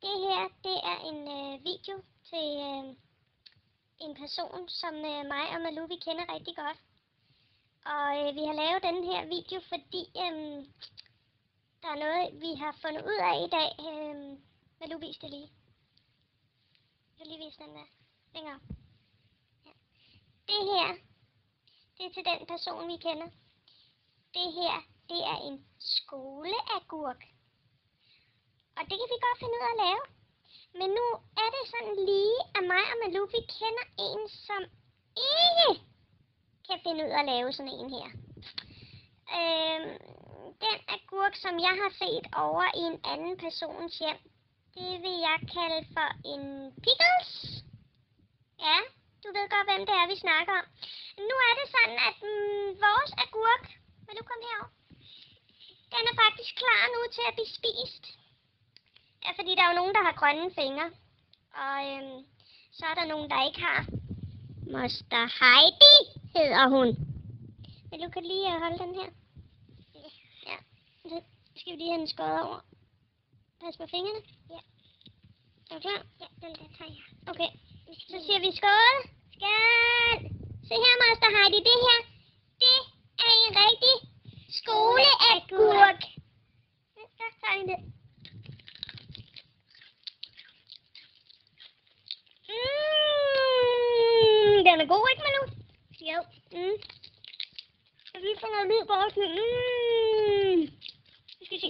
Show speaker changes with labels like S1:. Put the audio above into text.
S1: Det her, det er en video til en person, som mig og Malou, vi kender rigtig godt. Og vi har lavet den her video, fordi der er noget, vi har fundet ud af i dag. Malou, vis det lige. Jeg vil lige vise den der. Længere. Ja. Det her, det er til den person, vi kender. Det her, det er en skoleagurk. Og det kan vi godt finde ud af at lave. Men nu er det sådan lige, at mig og Malou, vi kender en, som ikke kan finde ud af at lave sådan en her. Den agurk, som jeg har set over i en anden persons hjem, det vil jeg kalde for en pickles. Ja, du ved godt, hvem det er, vi snakker om. Nu er det sådan, at vores agurk, Malou, kom herover, den er faktisk klar nu til at blive spist. Ja, fordi der er jo nogen, der har grønne fingre. Og så er der nogen, der ikke har. Moster Heidi hedder hun. Men du kan lige holde den her. Ja. Så skal vi lige have den skåret over. Pas på fingrene. Ja. Er du klar? Ja, den der tager jeg. Okay. Så siger vi skål. Skål. Se her, Moster Heidi. Det her, det er en rigtig skoleagurk. Så tager vi det. Den er god, ikke, Malou? Jo. Jeg vil lige få noget lyd på os. Vi skal se.